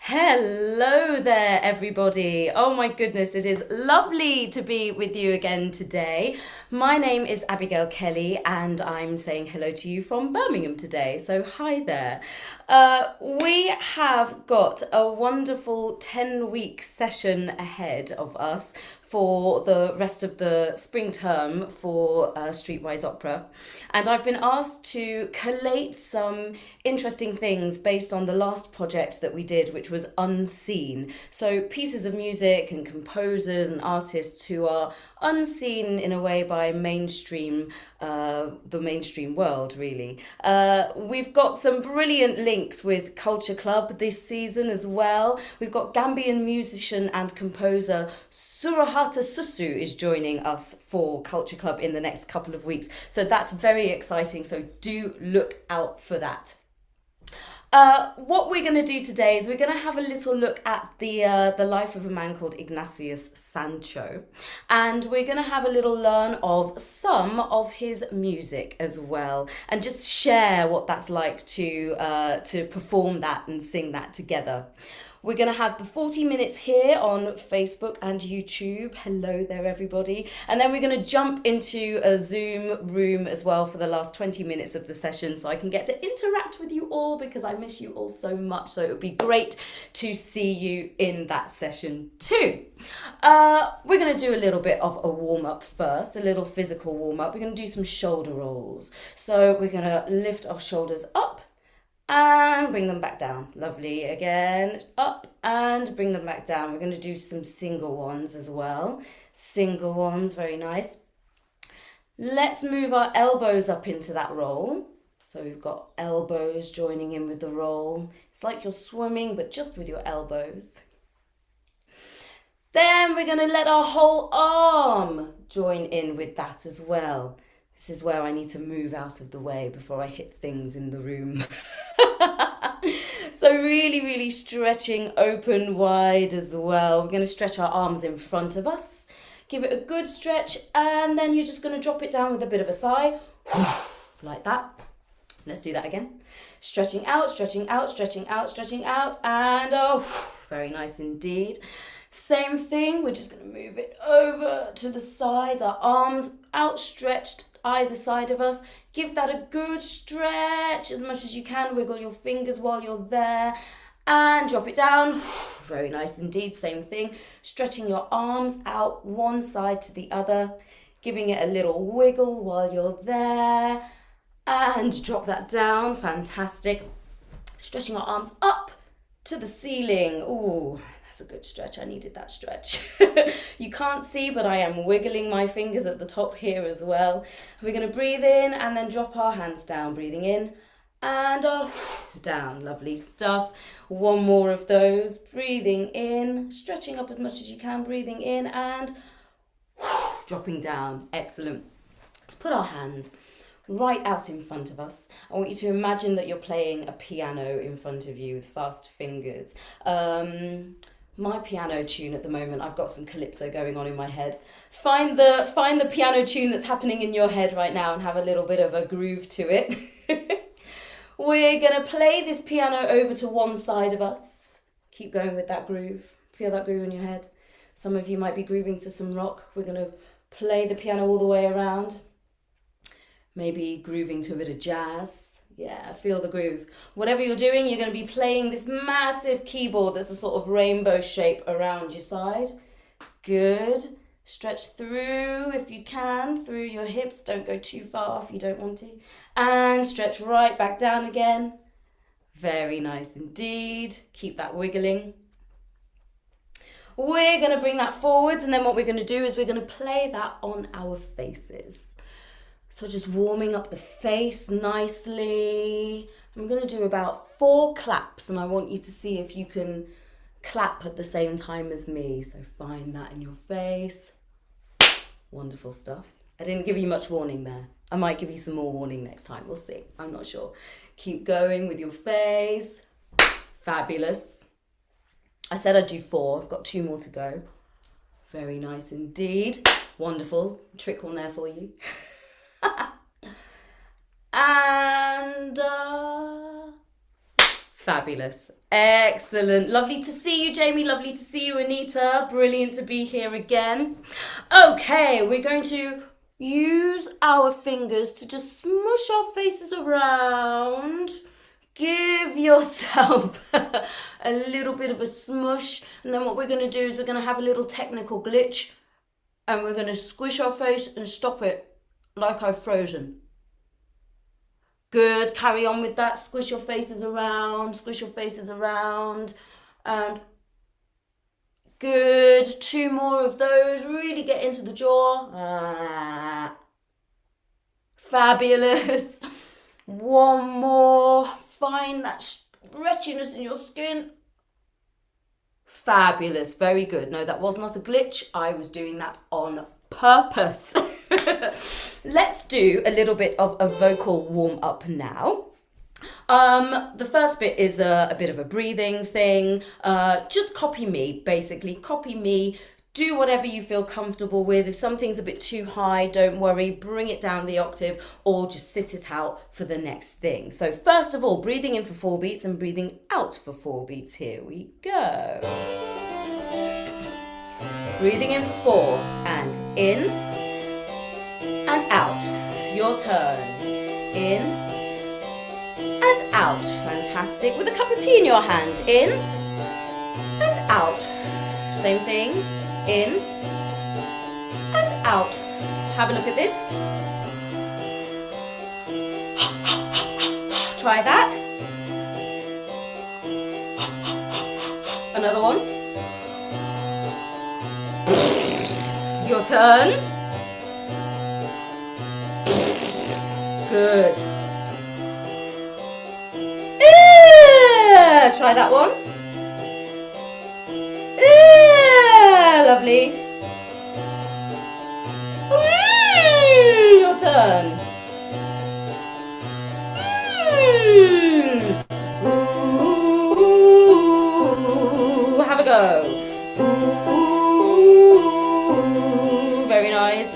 Hello there, everybody. Oh my goodness, it is lovely to be with you again today. My name is Abigail Kelly, and I'm saying hello to you from Birmingham today. So, hi there. We have got a wonderful 10-week session ahead of us for the rest of the spring term for Streetwise Opera. And I've been asked to collate some interesting things based on the last project that we did, which was Unseen. So pieces of music and composers and artists who are unseen in a way by the mainstream world, really. We've got some brilliant links with Culture Club this season as well. We've got Gambian musician and composer Surahata Susu is joining us for Culture Club in the next couple of weeks. So that's very exciting. So do look out for that. What we're going to do today is we're going to have a little look at the life of a man called Ignatius Sancho, and we're going to have a little learn of some of his music as well, and just share what that's like to perform that and sing that together. We're going to have the 40 minutes here on Facebook and YouTube. Hello there, everybody. And then we're going to jump into a Zoom room as well for the last 20 minutes of the session so I can get to interact with you all because I miss you all so much. So it would be great to see you in that session too. We're going to do a little bit of a warm-up first, a little physical warm-up. We're going to do some shoulder rolls. So we're going to lift our shoulders up and bring them back down. Lovely. Again, up and bring them back down. We're going to do some single ones as well. Single ones, very nice. Let's move our elbows up into that roll. So we've got elbows joining in with the roll. It's like you're swimming, but just with your elbows. Then we're going to let our whole arm join in with that as well. This is where I need to move out of the way before I hit things in the room. So really stretching open wide as well. We're going to stretch our arms in front of us. Give it a good stretch, and then you're just going to drop it down with a bit of a sigh. Like that. Let's do that again. Stretching out, stretching out, stretching out, stretching out, and very nice indeed. Same thing, we're just going to move it over to the sides, our arms outstretched either side of us. Give that a good stretch as much as you can. Wiggle your fingers while you're there and drop it down. Very nice indeed. Same thing. Stretching your arms out one side to the other, giving it a little wiggle while you're there and drop that down. Fantastic. Stretching our arms up to the ceiling. Ooh. That's a good stretch. I needed that stretch. You can't see, but I am wiggling my fingers at the top here as well. We're going to breathe in and then drop our hands down. Breathing in and down. Lovely stuff. One more of those. Breathing in, stretching up as much as you can. Breathing in and dropping down. Excellent. Let's put our hands right out in front of us. I want you to imagine that you're playing a piano in front of you with fast fingers. My piano tune at the moment, I've got some calypso going on in my head. Find the piano tune that's happening in your head right now and have a little bit of a groove to it. We're going to play this piano over to one side of us. Keep going with that groove. Feel that groove in your head. Some of you might be grooving to some rock. We're going to play the piano all the way around. Maybe grooving to a bit of jazz. Yeah, feel the groove. Whatever you're doing, you're going to be playing this massive keyboard that's a sort of rainbow shape around your side. Good. Stretch through if you can, through your hips. Don't go too far if you don't want to. And stretch right back down again. Very nice indeed. Keep that wiggling. We're going to bring that forwards, and then what we're going to do is we're going to play that on our faces. So just warming up the face nicely. I'm going to do about 4 claps, and I want you to see if you can clap at the same time as me. So find that in your face. Wonderful stuff. I didn't give you much warning there. I might give you some more warning next time. We'll see. I'm not sure. Keep going with your face. Fabulous. I said I'd do 4. I've got 2 more to go. Very nice indeed. Wonderful. Trick one there for you. And fabulous. Excellent. Lovely to see you, Jamie. Lovely to see you, Anita. Brilliant to be here again. Okay, we're going to use our fingers to just smush our faces around. Give yourself a little bit of a smush. And then what we're going to do is we're going to have a little technical glitch. And we're going to squish our face and stop it like I've frozen. Good, carry on with that. Squish your faces around, and good. 2 more of those. Really get into the jaw. Fabulous. 1 more. Find that stretchiness in your skin. Fabulous, very good. No, that was not a glitch. I was doing that on purpose. Let's do a little bit of a vocal warm-up now. The first bit is a bit of a breathing thing. Just copy me, basically. Copy me. Do whatever you feel comfortable with. If something's a bit too high, don't worry. Bring it down the octave or just sit it out for the next thing. So first of all, breathing in for 4 beats and breathing out for 4 beats. Here we go. Breathing in for 4 and in and out. Your turn. In and out. Fantastic. With a cup of tea in your hand. In and out. Same thing. In and out. Have a look at this. Try that. Another one. Your turn. Good. Try that one. Lovely. Your turn. Have a go. Very nice.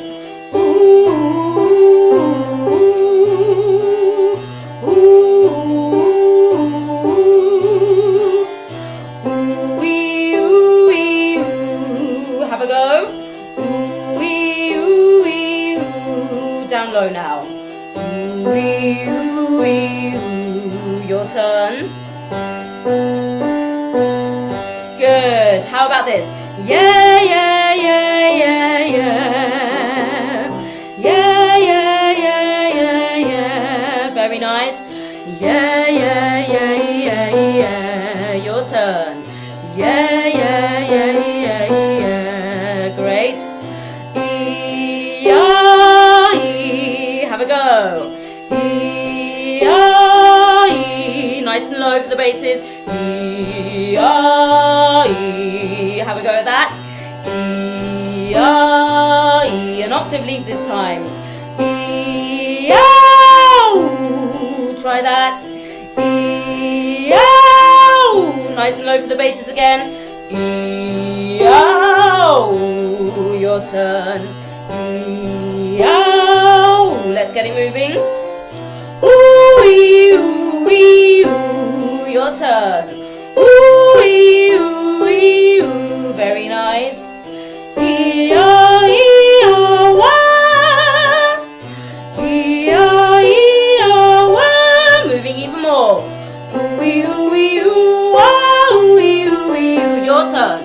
Down low now. Your turn. Good. How about this? Yeah, yeah, yeah, yeah, yeah. Yeah, yeah, yeah, yeah, yeah. Very nice. Yeah, yeah, yeah, yeah, yeah. Your turn. Yeah, yeah, yeah, yeah, yeah. Great. Have a go. Nice and low for the basses. Have a go at that. An octave leap this time. Try that. Nice and low for the basses again. Your turn. Let's get it moving. Your turn. Very nice. Moving even more. Your turn.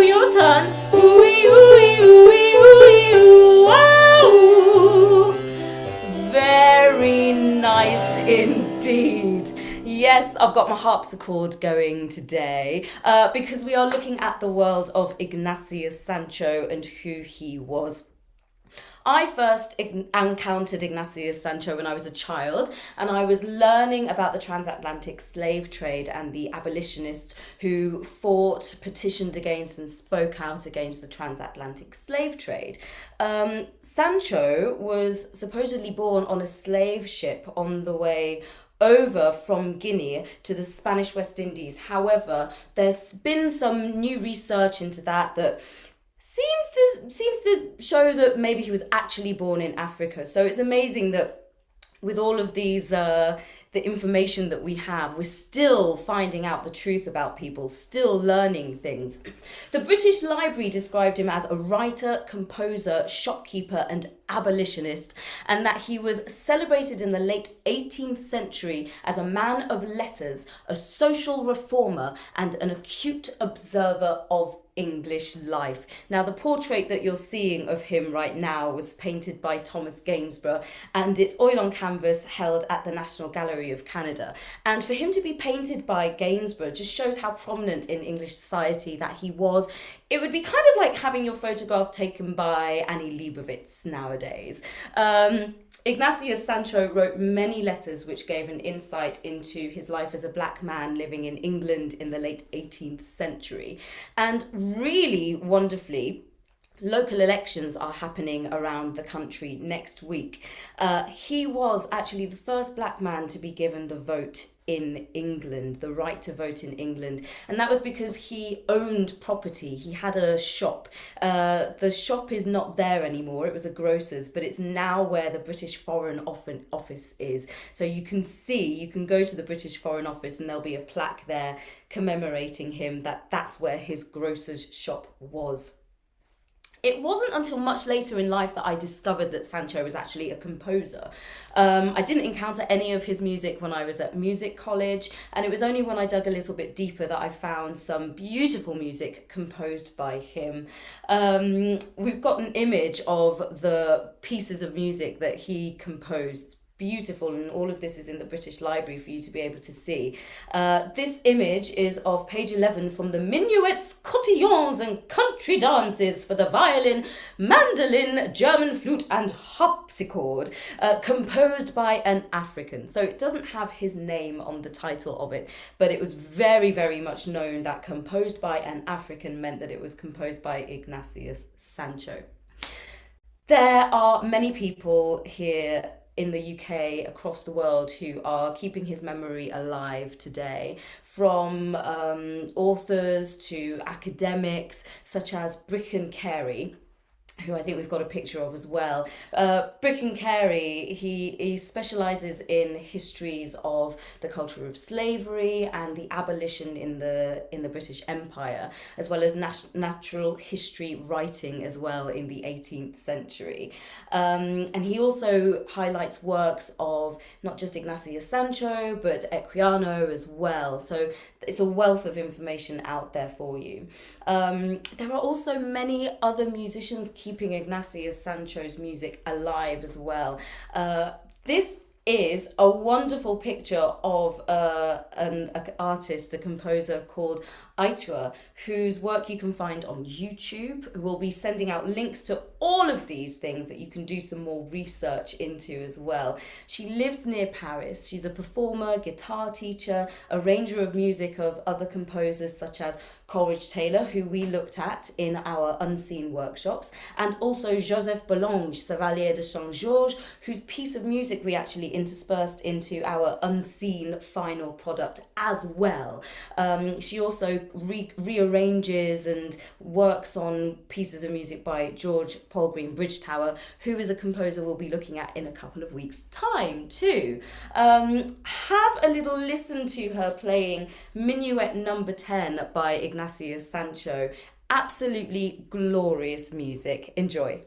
Your turn. Very nice indeed. Yes, I've got my harpsichord going today because we are looking at the world of Ignatius Sancho and who he was. I first encountered Ignatius Sancho when I was a child, and I was learning about the transatlantic slave trade and the abolitionists who fought, petitioned against and spoke out against the transatlantic slave trade. Sancho was supposedly born on a slave ship on the way over from Guinea to the Spanish West Indies. However, there's been some new research into that Seems to show that maybe he was actually born in Africa. So it's amazing that with all of these the information that we have, we're still finding out the truth about people, still learning things. The British Library described him as a writer, composer, shopkeeper and abolitionist, and that he was celebrated in the late 18th century as a man of letters, a social reformer and an acute observer of English life. Now, the portrait that you're seeing of him right now was painted by Thomas Gainsborough, and it's oil on canvas held at the National Gallery of Canada. And for him to be painted by Gainsborough just shows how prominent in English society that he was. It would be kind of like having your photograph taken by Annie Leibovitz nowadays. Ignatius Sancho wrote many letters which gave an insight into his life as a black man living in England in the late 18th century. And really wonderfully, local elections are happening around the country next week. He was actually the first black man to be given the vote in England, the right to vote in England. And that was because he owned property. He had a shop. The shop is not there anymore. It was a grocer's, but it's now where the British Foreign Office is. So you can go to the British Foreign Office and there'll be a plaque there commemorating him that's where his grocer's shop was. It wasn't until much later in life that I discovered that Sancho was actually a composer. I didn't encounter any of his music when I was at music college, and it was only when I dug a little bit deeper that I found some beautiful music composed by him. We've got an image of the pieces of music that he composed. Beautiful, and all of this is in the British Library for you to be able to see. This image is of page 11 from the Minuets, Cotillons and Country Dances for the Violin, Mandolin, German Flute and Harpsichord, composed by an African. So it doesn't have his name on the title of it, but it was very, very much known that composed by an African meant that it was composed by Ignatius Sancho. There are many people here in the UK, across the world, who are keeping his memory alive today, from authors to academics such as Bricken Carey, who I think we've got a picture of as well. Bricken Carey, he specialises in histories of the culture of slavery and the abolition in the British Empire, as well as natural history writing as well in the 18th century. And he also highlights works of not just Ignacio Sancho, but Equiano as well. So it's a wealth of information out there for you. There are also many other musicians keeping Ignatius Sancho's music alive as well. This is a wonderful picture of an artist, a composer called Aitua, whose work you can find on YouTube. We'll be sending out links to all of these things that you can do some more research into as well. She lives near Paris. She's a performer, guitar teacher, arranger of music of other composers such as Coleridge Taylor, who we looked at in our Unseen workshops, and also Joseph Bolange, Chevalier de Saint-Georges, whose piece of music we actually interspersed into our Unseen final product as well. She also rearranges and works on pieces of music by George Palgreen Bridgetower, who is a composer we'll be looking at in a couple of weeks' time too. Have a little listen to her playing Minuet number 10 by Ignatius Sancho. Absolutely glorious music. Enjoy.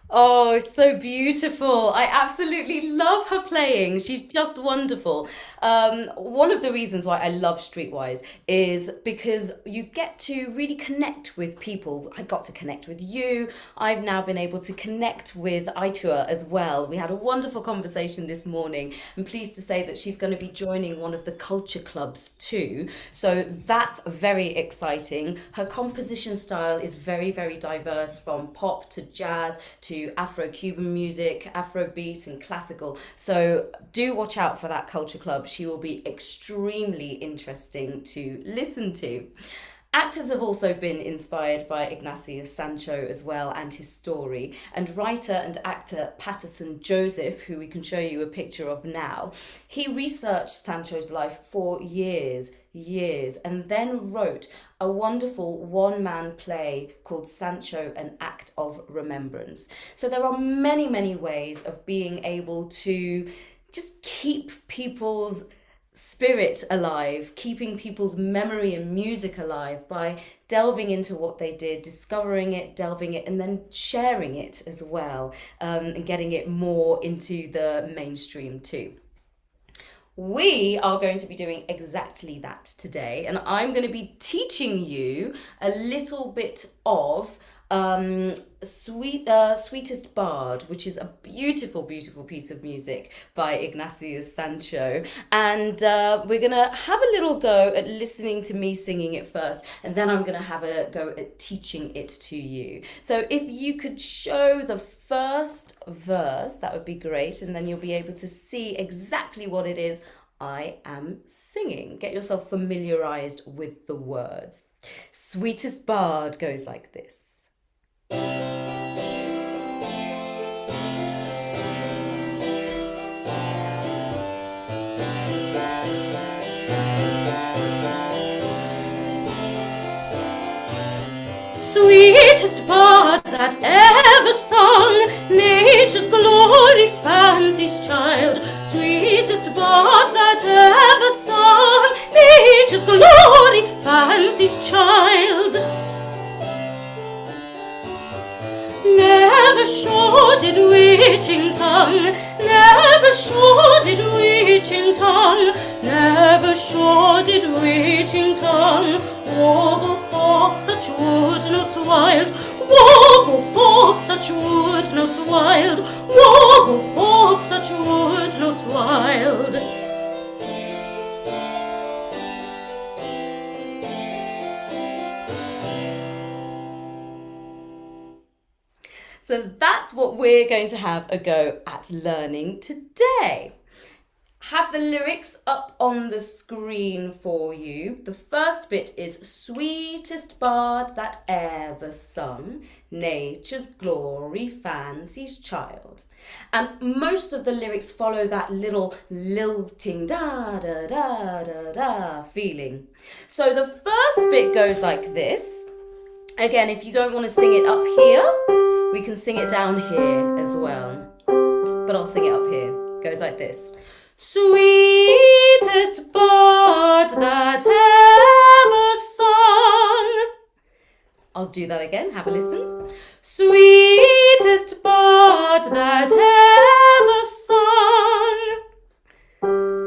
Oh, so beautiful. I absolutely love her playing. She's just wonderful. One of the reasons why I love Streetwise is because you get to really connect with people. I got to connect with you. I've now been able to connect with Aitua as well. We had a wonderful conversation this morning. I'm pleased to say that she's going to be joining one of the culture clubs too. So that's very exciting. Her composition style is very, very diverse, from pop to jazz to Afro-Cuban music, Afrobeat and classical. So do watch out for that culture club. She will be extremely interesting to listen to. Actors have also been inspired by Ignatius Sancho as well and his story. And writer and actor Patterson Joseph, who we can show you a picture of now, he researched Sancho's life for years, and then wrote a wonderful one-man play called Sancho, an Act of Remembrance. So there are many, many ways of being able to just keep people's spirit alive, keeping people's memory and music alive by delving into what they did, discovering it, delving it, and then sharing it as well, and getting it more into the mainstream too. We are going to be doing exactly that today, and I'm going to be teaching you a little bit of Sweetest Bard, which is a beautiful, beautiful piece of music by Ignatius Sancho. And we're going to have a little go at listening to me singing it first, and then I'm going to have a go at teaching it to you. So if you could show the first verse, that would be great, and then you'll be able to see exactly what it is I am singing. Get yourself familiarized with the words. Sweetest Bard goes like this. Sweetest bard that ever sung, nature's glory, fancy's child. Sweetest bard that ever sung, nature's glory, fancy's child. Never sure did witching tongue, never sure did witching tongue, never sure did witching tongue warble forth such wood notes wild, warble forth such wood notes wild, warble forth such wood notes wild. So that's what we're going to have a go at learning today. Have the lyrics up on the screen for you. The first bit is sweetest bard that ever sung, nature's glory, fancy's child. And most of the lyrics follow that little lilting da da da da da feeling. So the first bit goes like this. Again, if you don't want to sing it up here, we can sing it down here as well. But I'll sing it up here. It goes like this. Sweetest bard that ever sung. I'll do that again. Have a listen. Sweetest bard that ever sung.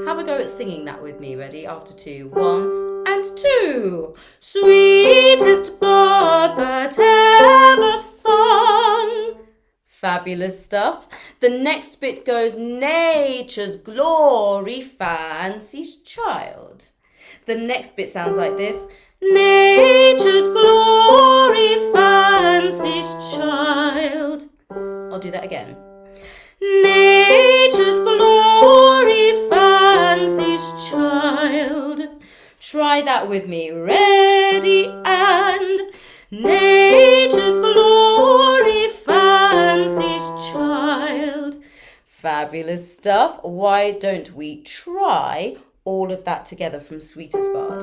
Have a go at singing that with me. Ready? After two. 1 and 2. Sweetest bard that ever sung. Fabulous stuff. The next bit goes nature's glory, fancy's child. The next bit sounds like this. Nature's glory, fancy's child. I'll do that again. Nature's glory, fancy's child. Try that with me. Ready and nature's glory, fancy's child. Fabulous stuff. Why don't we try all of that together from Sweetest Bard?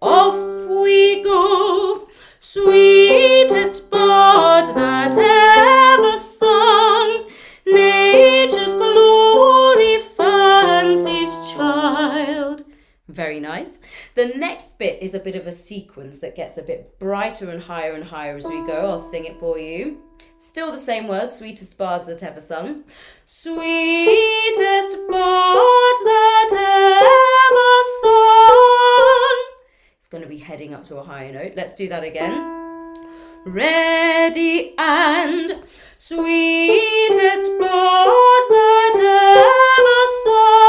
Off we go, sweetest bard that ever sung, nature's glory, fancy's child. Very nice. The next bit is a bit of a sequence that gets a bit brighter and higher as we go. I'll sing it for you. Still the same words, sweetest bards that ever sung. Sweetest bard that ever sung. It's going to be heading up to a higher note. Let's do that again. Ready and sweetest bard that ever sung.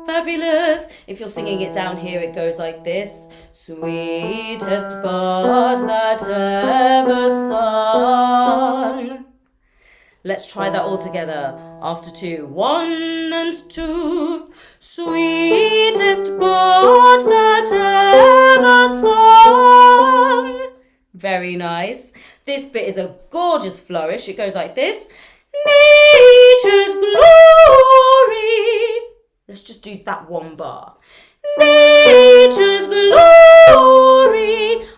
Fabulous. If you're singing it down here, it goes like this. Sweetest bard that ever sung. Let's try that all together. After 2. 1 and 2. Sweetest bard that ever sung. Very nice. This bit is a gorgeous flourish. It goes like this. Nature's glory. Let's just do that one bar. Nature's glory.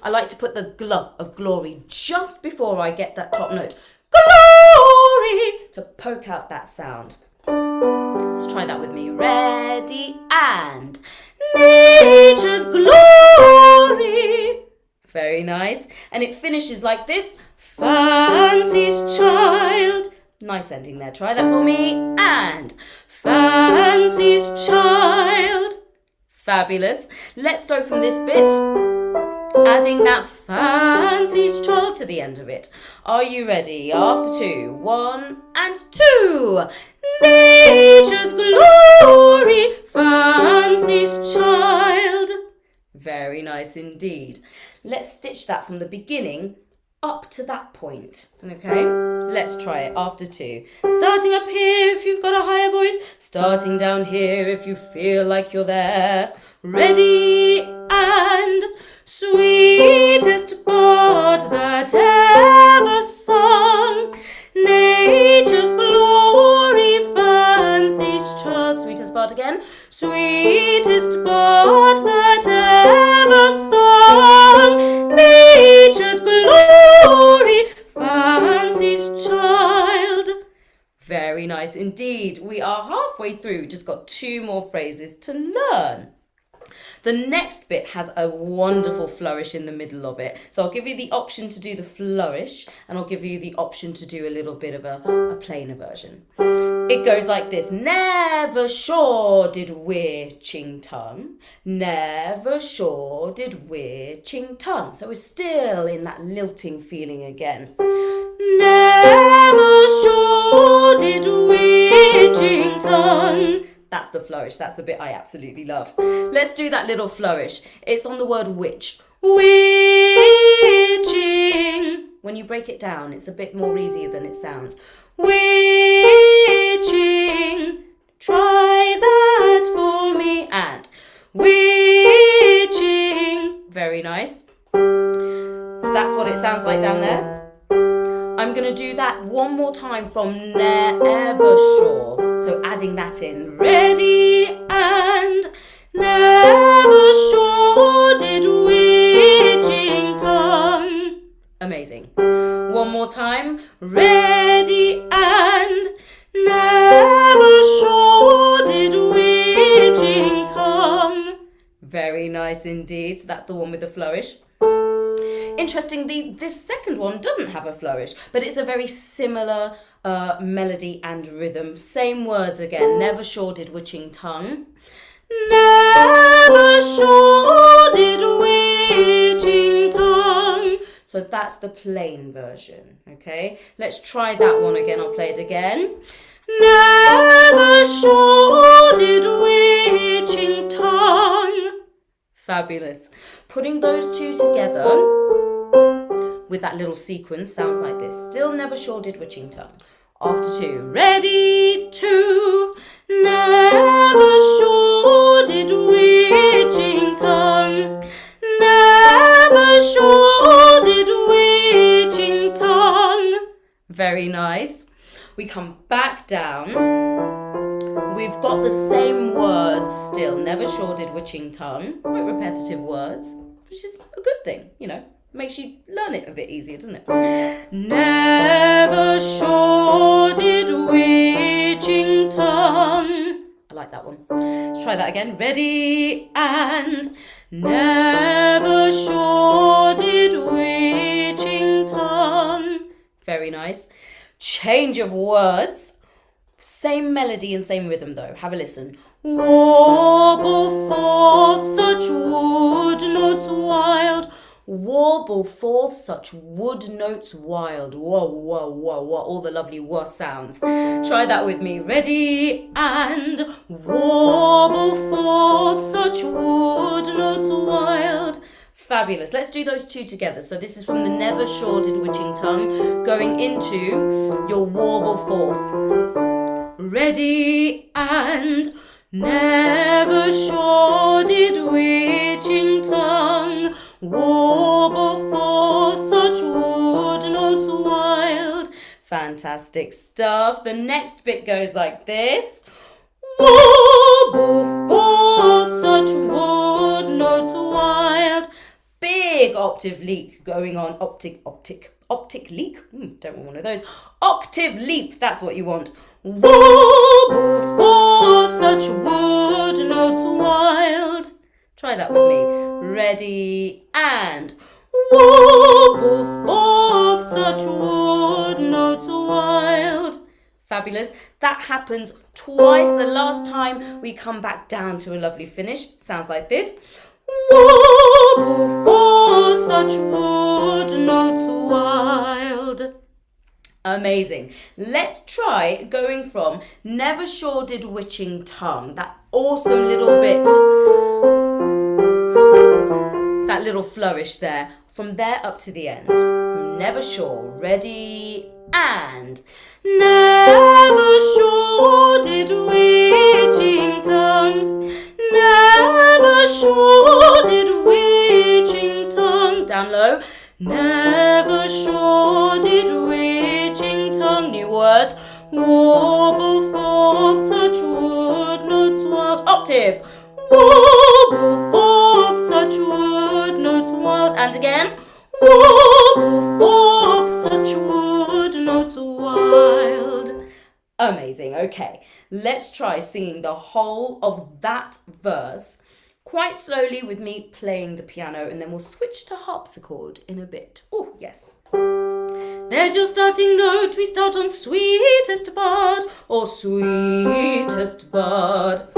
I like to put the gl of glory just before I get that top note. Glory, to poke out that sound. Let's try that with me. Ready and nature's glory. Very nice. And it finishes like this. Fancy's child. Nice ending there. Try that for me. And fancy's child. Fabulous. Let's go from this bit, adding that fancy's child to the end of it. Are you ready? After 2. 1 and 2. Nature's glory, fancy's child. Very nice indeed. Let's stitch that from the beginning up to that point. Okay? Let's try it after 2. Starting up here if you've got a higher voice. Starting down here if you feel like you're there. Ready and sweetest bard that ever sung. Nature's glory, fancy's child. Sweetest bard again. Sweetest bard that ever sung. Nature's glory, fancy's child. Very nice indeed. We are halfway through. Just got 2 more phrases to learn. The next bit has a wonderful flourish in the middle of it. So I'll give you the option to do the flourish, and I'll give you the option to do a little bit of a plainer version. It goes like this. Never sure did we're ching tongue. Never sure did we're ching tongue. So we're still in that lilting feeling again. Never sure did we're ching tongue. That's the flourish. That's the bit I absolutely love. Let's do that little flourish. It's on the word which. Witching. When you break it down, it's a bit more easier than it sounds. Witching. Try that for me. And witching. Very nice. That's what it sounds like down there. I'm going to do that one more time from never sure. So adding that in. Ready and never sure did witching tongue. Amazing. One more time. Ready and never sure did witching tongue. Very nice indeed. So that's the one with the flourish. Interestingly, this second one doesn't have a flourish, but it's a very similar melody and rhythm. Same words again. Never sure did witching tongue. Never sure did witching tongue. So that's the plain version, okay? Let's try that one again. I'll play it again. Never sure did witching tongue. Fabulous. Putting those 2 together with that little sequence sounds like this. Still never sure did witching tongue. After 2. Ready, 2. Never sure did witching tongue. Never sure did witching tongue. Very nice. We come back down. We've got the same words still. Never sure did witching tongue. Quite repetitive words, which is a good thing, you know. Makes you learn it a bit easier, doesn't it? Never sure did witching tongue. I like that one. Let's try that again. Ready, and never sure did witching tongue. Very nice. Change of words. Same melody and same rhythm though. Have a listen. Warble forth such wood notes wild. Warble forth such wood notes wild. Whoa, whoa, whoa, whoa. All the lovely wah sounds. Try that with me. Ready, and warble forth such wood notes wild. Fabulous. Let's do those two together. So this is from the never sure did witching tongue going into your warble forth. Ready, and never sure did witching tongue warble forth such wood notes wild. Fantastic stuff. The next bit goes like this. Warble forth such wood notes wild. Big octave leap going on. Optic leap. Don't want one of those. Octave leap. That's what you want. Warble forth such wood notes wild. Try that with me. Ready, and warble forth such wood notes wild. Fabulous. That happens twice. The last time we come back down to a lovely finish. Sounds like this. Warble forth such wood notes wild. Amazing. Let's try going from never sure did witching tongue. That awesome little bit. That little flourish there. From there up to the end. From never sure. Ready, and never sure did witching tongue. Never sure did witching tongue. Down low. Never sure did witching tongue. New words. Warble forth such wood notes wild. Octave. Warble forth such wood notes wild. And again. Warble forth such wood notes wild. Amazing. Okay, let's try singing the whole of that verse quite slowly with me playing the piano, and then we'll switch to harpsichord in a bit. Oh, yes. There's your starting note. We start on sweetest bud or sweetest bud.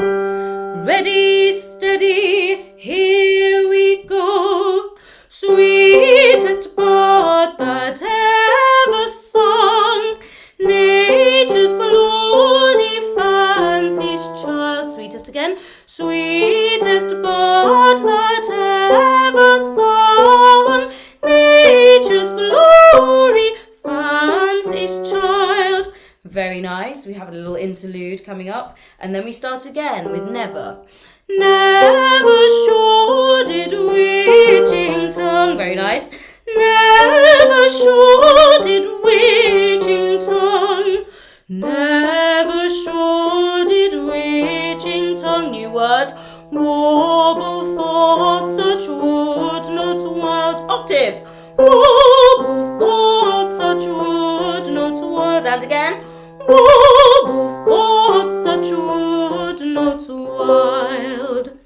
Ready, steady, here we go. Sweetest bud that ever sung, nature's glory, fancy's child. Sweetest again. Sweetest bud that ever sung, nature's glory, fancy's child. Very nice. We have a little interlude coming up, and then we start again with never. Never sure did witching tongue. Very nice. Never sure did witching tongue. Never sure did witching tongue. New words. Warble forth such wood notes wild. Octaves. Warble forth such wood notes wild. And again. Warble forth such wood notes wild.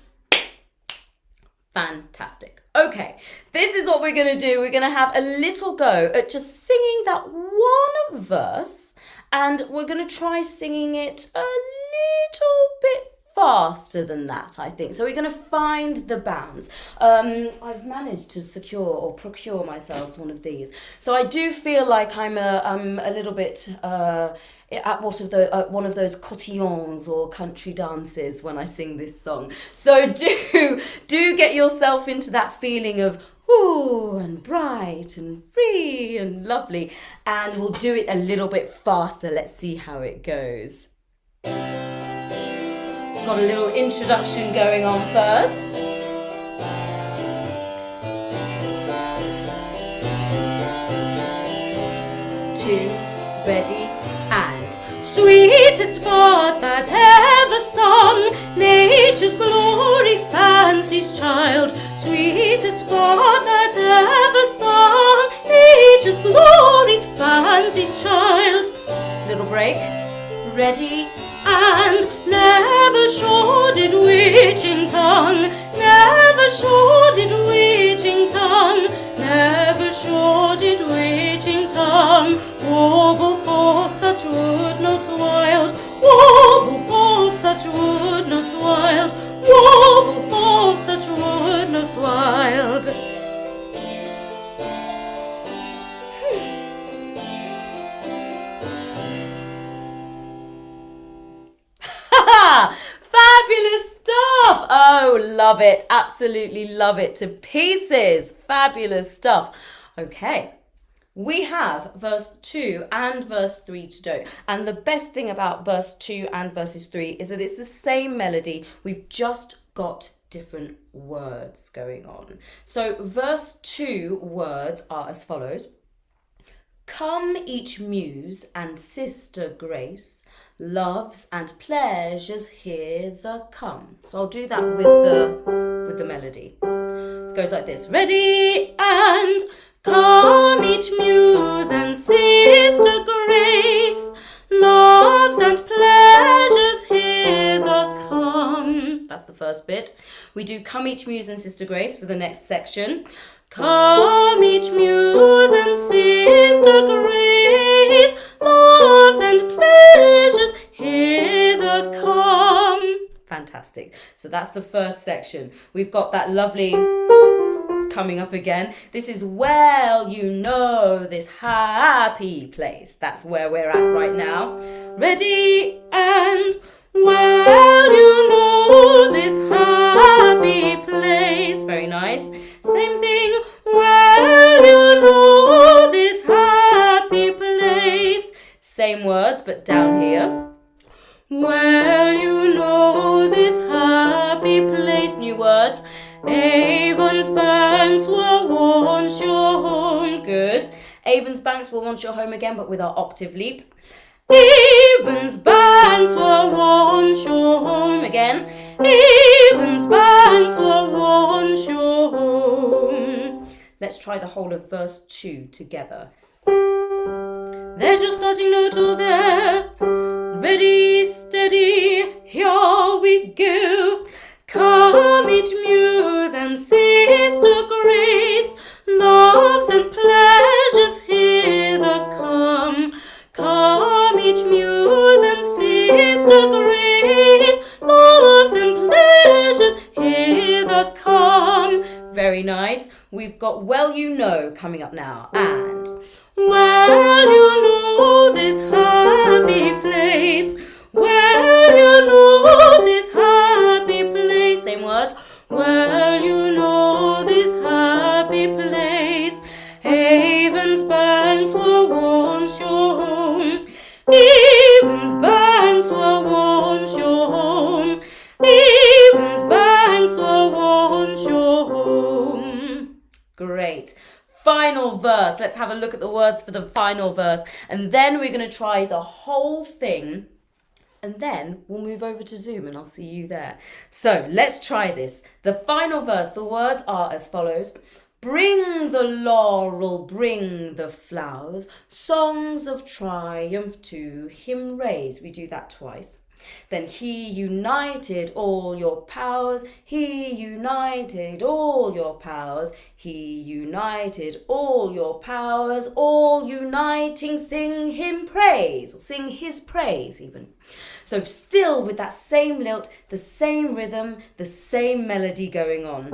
Fantastic. Okay, this is what we're going to do. We're going to have a little go at just singing that one verse, and we're going to try singing it a little bit faster than that, I think. So we're going to find the bounds. I've managed to secure or procure myself one of these. So I do feel like I'm a little bit at one of those cotillons or country dances when I sing this song. So do get yourself into that feeling of ooh, and bright and free and lovely, and we'll do it a little bit faster. Let's see how it goes. Got a little introduction going on first. Two, ready, and sweetest bud that ever sung, nature's glory, fancy's child. Sweetest bud that ever sung, nature's glory, fancy's child. Little break. Ready, and never sure did we love it. Absolutely love it to pieces. Fabulous stuff. Okay. We have verse 2 and verse 3 to do. And the best thing about verse 2 and verses 3 is that it's the same melody. We've just got different words going on. So verse 2 words are as follows. Come each muse and sister grace, loves and pleasures hither come. So I'll do that with the melody. Goes like this. Ready and come each muse and sister grace, loves and pleasures hither come. That's the first bit. We do come each muse and sister grace for the next section. Come each muse and sister grace, loves and pleasures hither come. Fantastic. So that's the first section. We've got that lovely coming up again. This is well you know this happy place. That's where we're at right now. Ready and well you know this happy place. Very nice. Same thing. Well you know this happy place. Same words but down here. Well you know this happy place. New words. Avon's banks were once your home. Good. Avon's banks were once your home again, but with our octave leap. Avon's banks were once your home again. Avon's banks were once your home. Let's try the whole of verse 2 together. There's your starting note all there. Ready, steady, here we go. Come each muse and sister grace, loves and pleasures hither come. Come each muse and sister grace, loves and pleasures hither come. Very nice. We've got well you know coming up now. And well you know this happy place. Well you know this happy place. Same words. Well you know this happy place. Avon's banks were once your home. Avon's banks were once your home. Avon's banks were once your home. Great. Final verse. Let's have a look at the words for the final verse. And then we're going to try the whole thing. And then we'll move over to Zoom and I'll see you there. So let's try this. The final verse, the words are as follows. Bring the laurel, bring the flowers, songs of triumph to him raise. We do that twice. Then he united all your powers, he united all your powers, he united all your powers, all uniting, sing him praise, or sing his praise even. So still with that same lilt, the same rhythm, the same melody going on.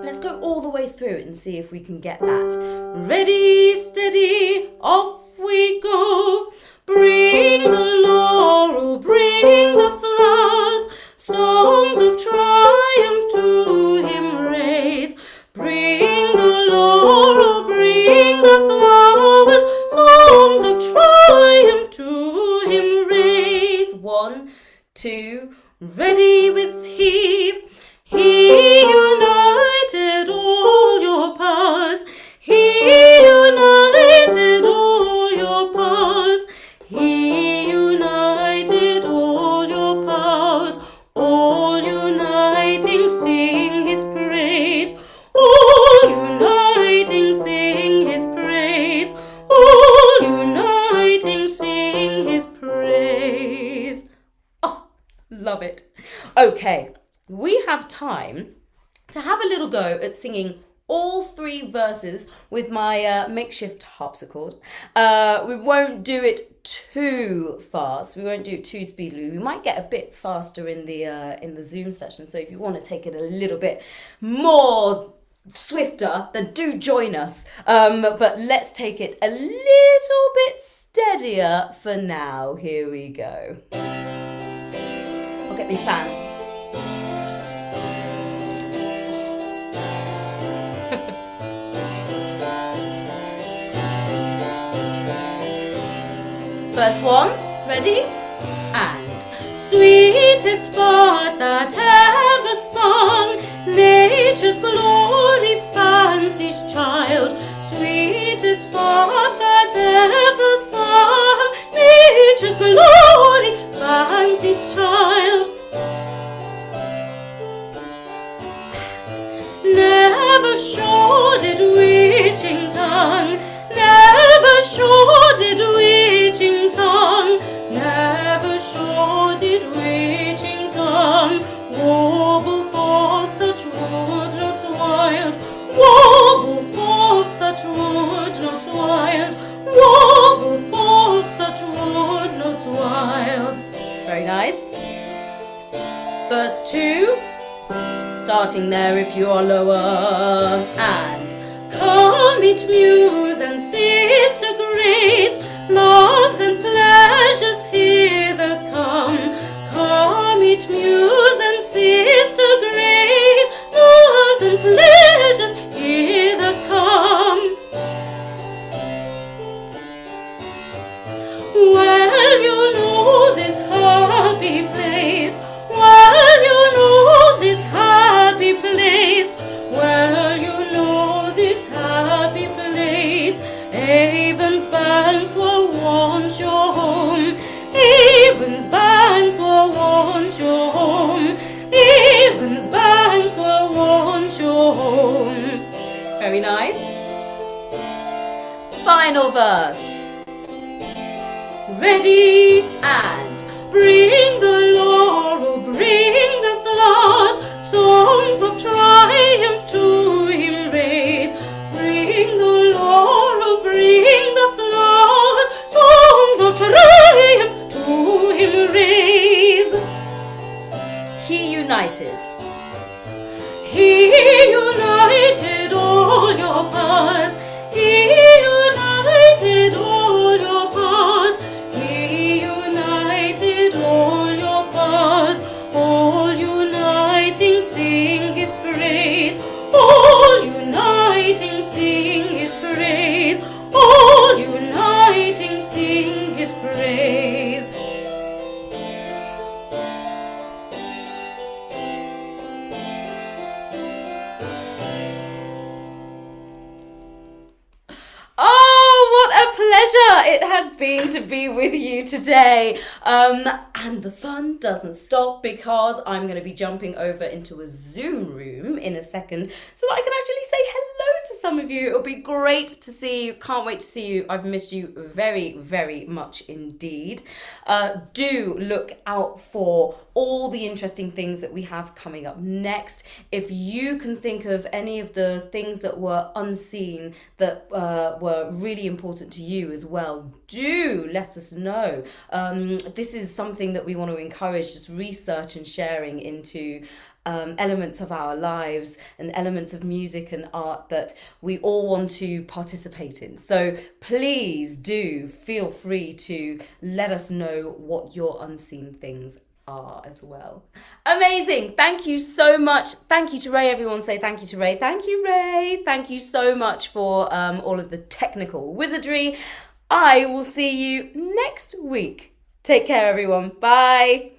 Let's go all the way through it and see if we can get that. Ready, steady, off we go. Bring the laurel, bring the flowers, songs of triumph to him raise. Bring the laurel, bring the flowers, songs of triumph to him raise. 1, 2, ready with he. He united all your powers. He united all your powers. He united all your powers. All uniting, sing his praise. All uniting, sing his praise. All uniting, sing his praise. Oh, love it. Okay. We have time to have a little go at singing all 3 verses with my makeshift harpsichord. We won't do it too fast. We won't do it too speedily. We might get a bit faster in the Zoom session. So if you want to take it a little bit more swifter, then do join us. But let's take it a little bit steadier for now. Here we go. I'll get me fan. Verse 1, ready? And sweetest bard that ever sung, nature's glory, fancy's child. Sweetest bard that ever sung, nature's glory, fancy's child. Never showed it witching tongue, never showed it witching tongue, never showed it witching tongue. Warble forth such woodnotes wild, warble forth such woodnotes wild, warble forth such woodnotes wild. Very nice. Verse 2. Starting there if you are lower, and come each muse and sister grace, loves and pleasures hither come. Come each muse and sister grace, loves and pleasures hither come. Well, you know this happy place, well, you know this happy place, well, you know this happy place. Avon's banks were once your home, Avon's banks were once your home, Avon's banks were once your home. Very nice. Final verse. Ready, and bring the laurel, bring the flowers, songs of triumph to him raise. Bring the laurel, bring the flowers, songs of triumph to him raise. He united all your powers, he united all your powers, he united all your powers, all uniting sing his praise, all uniting sing his praise, all uniting sing his praise. Oh, what a pleasure it has been to be with you today. And the fun doesn't stop because I'm going to be jumping over into a Zoom room in a second so that I can actually say hello to some of you. It'll be great to see you. Can't wait to see you. I've missed you very, very much indeed. Do look out for all the interesting things that we have coming up next. If you can think of any of the things that were unseen that were really important to you as well, do let us know. This is something that we want to encourage, just research and sharing into elements of our lives and elements of music and art that we all want to participate in. So please do feel free to let us know what your unseen things are as well. Amazing. Thank you so much. Thank you to Ray. Everyone say thank you to Ray. Thank you, Ray. Thank you so much for all of the technical wizardry. I will see you next week. Take care, everyone. Bye.